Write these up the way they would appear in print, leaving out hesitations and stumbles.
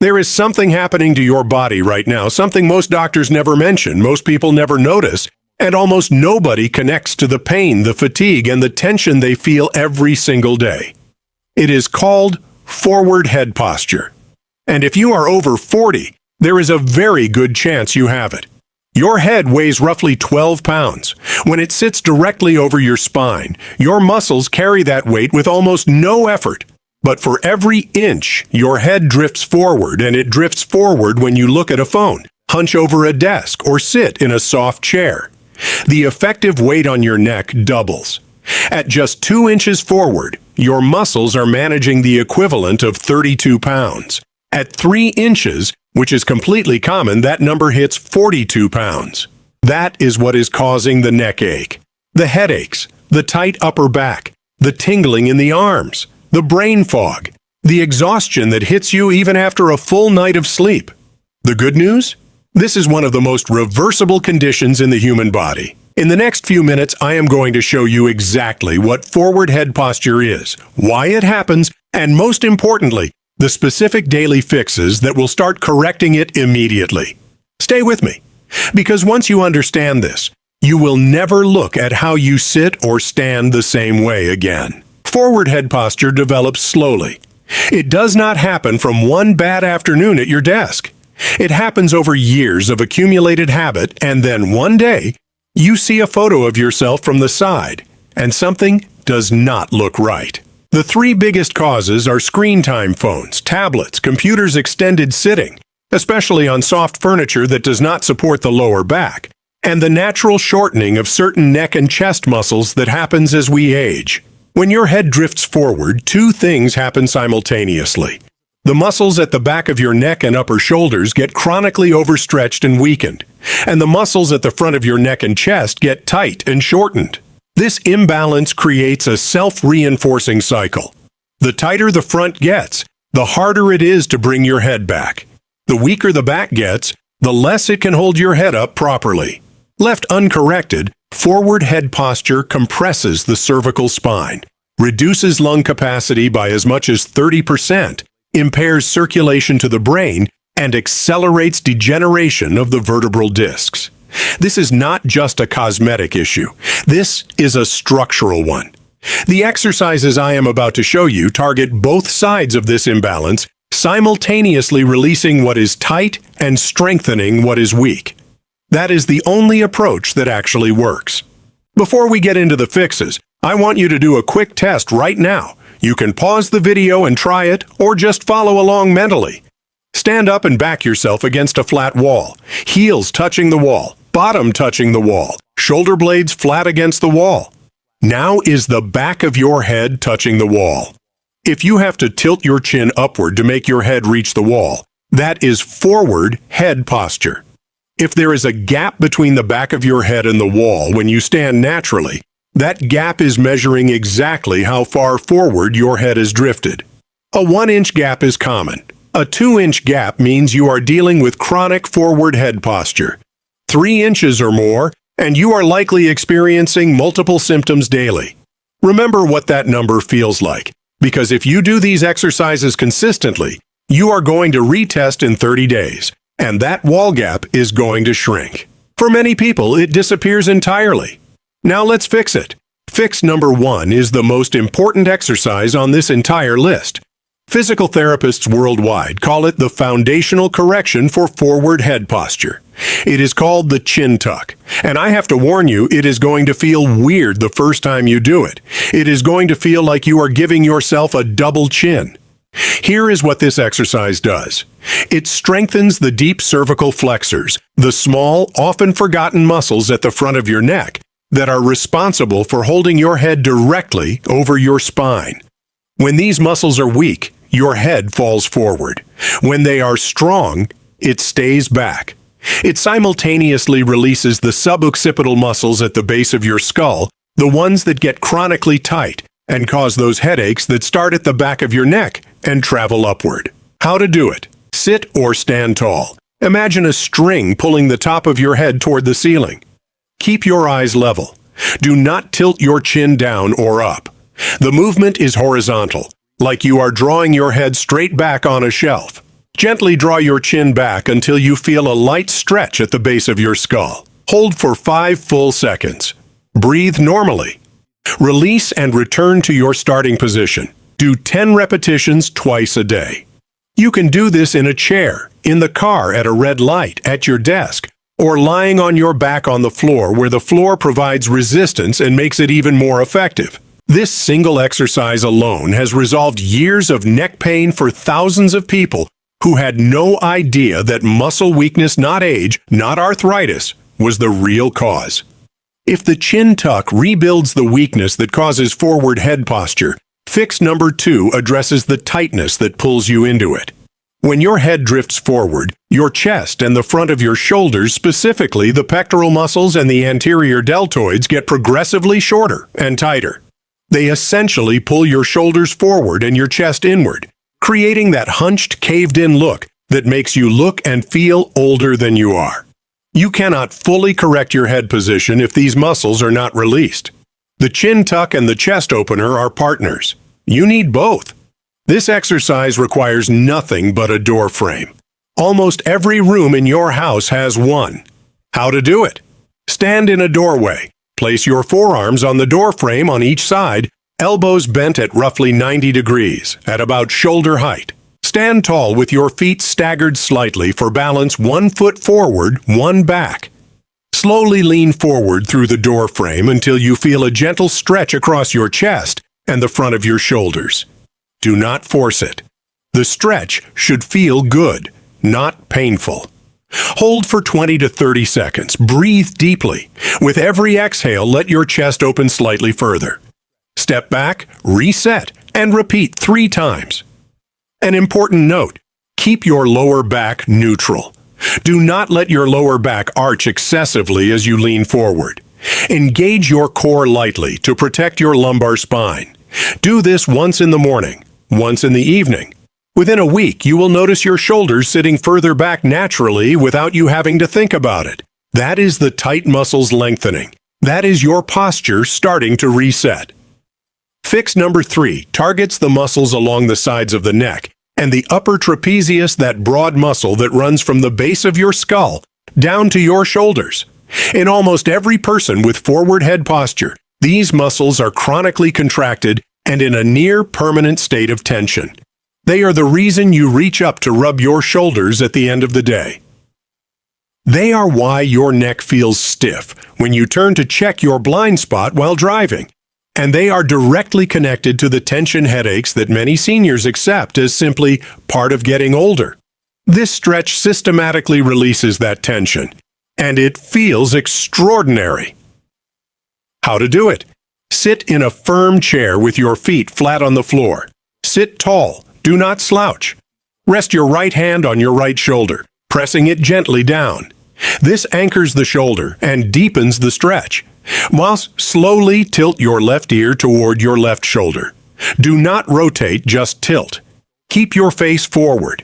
There is something happening to your body right now, something most doctors never mention, most people never notice, and almost nobody connects to the pain, the fatigue, and the tension they feel every single day. It is called forward head posture. And if you are over 40, there is a very good chance you have it. Your head weighs roughly 12 pounds. When it sits directly over your spine, your muscles carry that weight with almost no effort. But for every inch, your head drifts forward, and it drifts forward when you look at a phone, hunch over a desk, or sit in a soft chair. The effective weight on your neck doubles. At just 2 inches forward, your muscles are managing the equivalent of 32 pounds. At 3 inches, which is completely common, that number hits 42 pounds. That is what is causing the neck ache, the headaches, the tight upper back, the tingling in the arms, the brain fog, the exhaustion that hits you even after a full night of sleep. The good news? This is one of the most reversible conditions in the human body. In the next few minutes, I am going to show you exactly what forward head posture is, why it happens, and most importantly, the specific daily fixes that will start correcting it immediately. Stay with me, because once you understand this, you will never look at how you sit or stand the same way again. Forward head posture develops slowly. It does not happen from one bad afternoon at your desk. It happens over years of accumulated habit, and then one day, you see a photo of yourself from the side, and something does not look right. The 3 biggest causes are screen time phones, tablets, computers, extended sitting, especially on soft furniture that does not support the lower back, and the natural shortening of certain neck and chest muscles that happens as we age. When your head drifts forward, 2 things happen simultaneously. The muscles at the back of your neck and upper shoulders get chronically overstretched and weakened, and the muscles at the front of your neck and chest get tight and shortened. This imbalance creates a self-reinforcing cycle. The tighter the front gets, the harder it is to bring your head back. The weaker the back gets, the less it can hold your head up properly. Left uncorrected, forward head posture compresses the cervical spine, reduces lung capacity by as much as 30%, impairs circulation to the brain, and accelerates degeneration of the vertebral discs. This is not just a cosmetic issue. This is a structural one. The exercises I am about to show you target both sides of this imbalance, simultaneously releasing what is tight and strengthening what is weak. That is the only approach that actually works. Before we get into the fixes, I want you to do a quick test right now. You can pause the video and try it, or just follow along mentally. Stand up and back yourself against a flat wall, heels touching the wall, bottom touching the wall, shoulder blades flat against the wall. Now is the back of your head touching the wall. If you have to tilt your chin upward to make your head reach the wall, that is forward head posture. If there is a gap between the back of your head and the wall when you stand naturally, that gap is measuring exactly how far forward your head is drifted. A 1-inch gap is common. A 2-inch gap means you are dealing with chronic forward head posture. 3 inches or more, and you are likely experiencing multiple symptoms daily. Remember what that number feels like, because if you do these exercises consistently, you are going to retest in 30 days, and that wall gap is going to shrink. For many people, it disappears entirely. Now let's fix it. Fix number 1 is the most important exercise on this entire list. Physical therapists worldwide call it the foundational correction for forward head posture. It is called the chin tuck, and I have to warn you, it is going to feel weird the first time you do it. It is going to feel like you are giving yourself a double chin. Here is what this exercise does. It strengthens the deep cervical flexors, the small, often forgotten muscles at the front of your neck that are responsible for holding your head directly over your spine. When these muscles are weak, your head falls forward. When they are strong, it stays back. It simultaneously releases the suboccipital muscles at the base of your skull, the ones that get chronically tight and cause those headaches that start at the back of your neck and travel upward. How to do it? Sit or stand tall. Imagine a string pulling the top of your head toward the ceiling. Keep your eyes level. Do not tilt your chin down or up. The movement is horizontal, like you are drawing your head straight back on a shelf. Gently draw your chin back until you feel a light stretch at the base of your skull. Hold for 5 full seconds. Breathe normally. Release and return to your starting position. Do 10 repetitions twice a day. You can do this in a chair, in the car, at a red light, at your desk, or lying on your back on the floor where the floor provides resistance and makes it even more effective. This single exercise alone has resolved years of neck pain for thousands of people who had no idea that muscle weakness, not age, not arthritis, was the real cause. If the chin tuck rebuilds the weakness that causes forward head posture, fix number 2 addresses the tightness that pulls you into it. When your head drifts forward, your chest and the front of your shoulders, specifically the pectoral muscles and the anterior deltoids, get progressively shorter and tighter. They essentially pull your shoulders forward and your chest inward, creating that hunched, caved-in look that makes you look and feel older than you are. You cannot fully correct your head position if these muscles are not released. The chin tuck and the chest opener are partners. You need both. This exercise requires nothing but a door frame. Almost every room in your house has one. How to do it? Stand in a doorway. Place your forearms on the door frame on each side, elbows bent at roughly 90 degrees, at about shoulder height. Stand tall with your feet staggered slightly for balance, 1 foot forward, 1 back. Slowly lean forward through the door frame until you feel a gentle stretch across your chest and the front of your shoulders. Do not force it. The stretch should feel good, not painful. Hold for 20 to 30 seconds. Breathe deeply. With every exhale, let your chest open slightly further. Step back, reset, and repeat 3 times. An important note: keep your lower back neutral. Do not let your lower back arch excessively as you lean forward. Engage your core lightly to protect your lumbar spine. Do this once in the morning, once in the evening. Within a week, you will notice your shoulders sitting further back naturally without you having to think about it. That is the tight muscles lengthening. That is your posture starting to reset. Fix number 3 targets the muscles along the sides of the neck and the upper trapezius, that broad muscle that runs from the base of your skull down to your shoulders. In almost every person with forward head posture, these muscles are chronically contracted and in a near permanent state of tension. They are the reason you reach up to rub your shoulders at the end of the day. They are why your neck feels stiff when you turn to check your blind spot while driving. And they are directly connected to the tension headaches that many seniors accept as simply part of getting older. This stretch systematically releases that tension, and it feels extraordinary. How to do it? Sit in a firm chair with your feet flat on the floor. Sit tall. Do not slouch. Rest your right hand on your right shoulder, pressing it gently down. This anchors the shoulder and deepens the stretch. Whilst slowly tilt your left ear toward your left shoulder. Do not rotate, just tilt. Keep your face forward.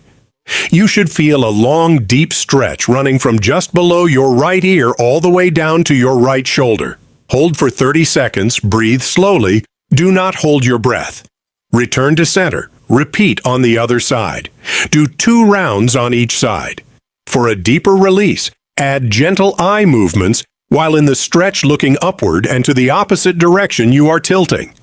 You should feel a long, deep stretch running from just below your right ear all the way down to your right shoulder. Hold for 30 seconds, breathe slowly, do not hold your breath. Return to center, repeat on the other side. Do 2 rounds on each side. For a deeper release, add gentle eye movements while in the stretch looking upward and to the opposite direction you are tilting.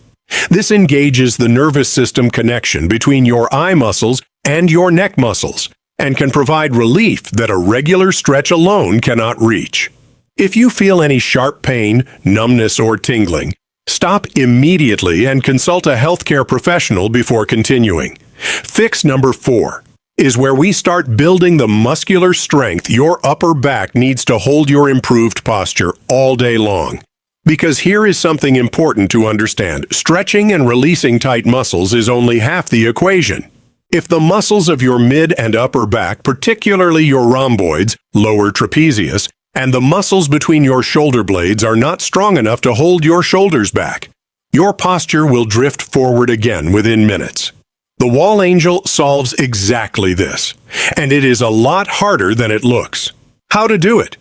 This engages the nervous system connection between your eye muscles and your neck muscles and can provide relief that a regular stretch alone cannot reach. If you feel any sharp pain, numbness, or tingling, stop immediately and consult a healthcare professional before continuing. Fix number 4 is where we start building the muscular strength your upper back needs to hold your improved posture all day long. Because here is something important to understand. Stretching and releasing tight muscles is only half the equation. If the muscles of your mid and upper back, particularly your rhomboids, lower trapezius, and the muscles between your shoulder blades are not strong enough to hold your shoulders back, your posture will drift forward again within minutes. The Wall Angel solves exactly this, and it is a lot harder than it looks. How to do it?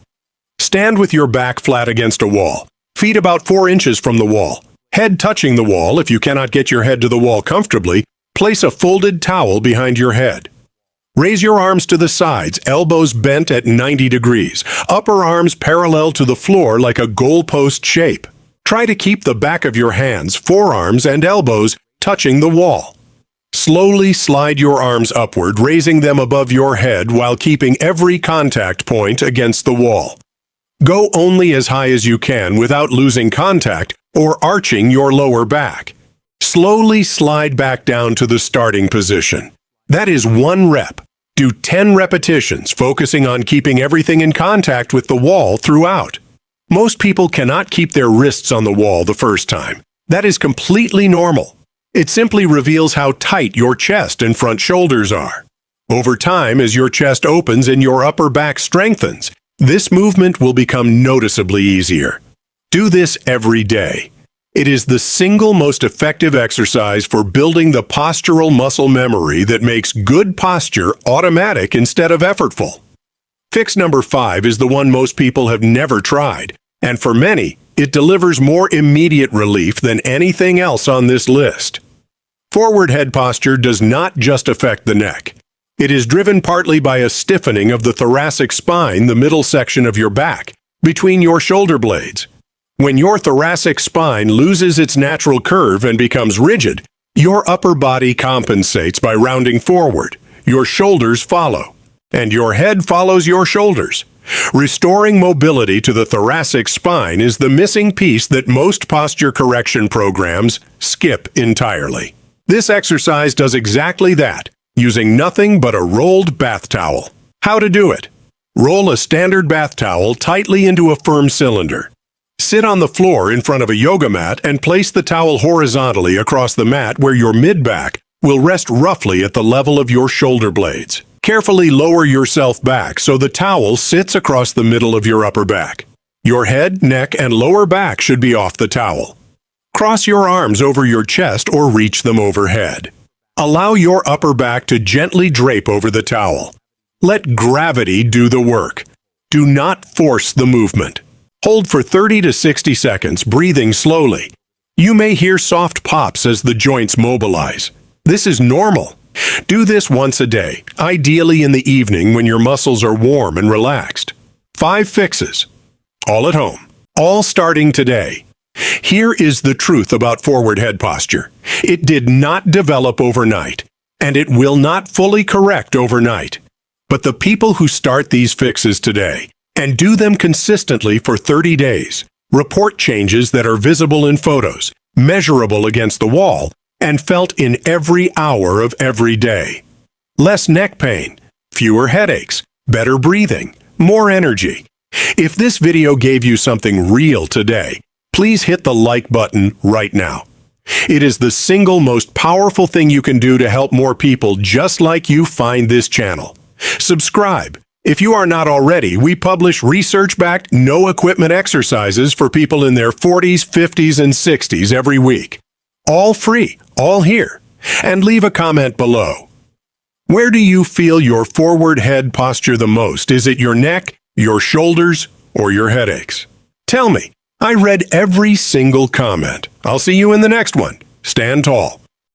Stand with your back flat against a wall, feet about 4 inches from the wall, head touching the wall. If you cannot get your head to the wall comfortably, place a folded towel behind your head. Raise your arms to the sides, elbows bent at 90 degrees, upper arms parallel to the floor like a goalpost shape. Try to keep the back of your hands, forearms, and elbows touching the wall. Slowly slide your arms upward, raising them above your head while keeping every contact point against the wall. Go only as high as you can without losing contact or arching your lower back. Slowly slide back down to the starting position. That is 1 rep. Do 10 repetitions, focusing on keeping everything in contact with the wall throughout. Most people cannot keep their wrists on the wall the first time. That is completely normal. It simply reveals how tight your chest and front shoulders are. Over time, as your chest opens and your upper back strengthens, this movement will become noticeably easier. Do this every day. It is the single most effective exercise for building the postural muscle memory that makes good posture automatic instead of effortful. Fix number 5 is the one most people have never tried, and for many, it delivers more immediate relief than anything else on this list. Forward head posture does not just affect the neck. It is driven partly by a stiffening of the thoracic spine, the middle section of your back, between your shoulder blades. When your thoracic spine loses its natural curve and becomes rigid, your upper body compensates by rounding forward, your shoulders follow, and your head follows your shoulders. Restoring mobility to the thoracic spine is the missing piece that most posture correction programs skip entirely. This exercise does exactly that, using nothing but a rolled bath towel. How to do it? Roll a standard bath towel tightly into a firm cylinder. Sit on the floor in front of a yoga mat and place the towel horizontally across the mat where your mid-back will rest roughly at the level of your shoulder blades. Carefully lower yourself back so the towel sits across the middle of your upper back. Your head, neck, and lower back should be off the towel. Cross your arms over your chest or reach them overhead. Allow your upper back to gently drape over the towel. Let gravity do the work. Do not force the movement. Hold for 30 to 60 seconds, breathing slowly. You may hear soft pops as the joints mobilize. This is normal. Do this once a day, ideally in the evening when your muscles are warm and relaxed. 5 fixes. All at home. All starting today. Here is the truth about forward head posture. It did not develop overnight, and it will not fully correct overnight. But the people who start these fixes today and do them consistently for 30 days report changes that are visible in photos, measurable against the wall, and felt in every hour of every day. Less neck pain, fewer headaches, better breathing, more energy. If this video gave you something real today, please hit the like button right now. It is the single most powerful thing you can do to help more people just like you find this channel. Subscribe. If you are not already, we publish research-backed, no-equipment exercises for people in their 40s, 50s, and 60s every week. All free, all here. And leave a comment below. Where do you feel your forward head posture the most? Is it your neck, your shoulders, or your headaches? Tell me. I read every single comment. I'll see you in the next one. Stand tall.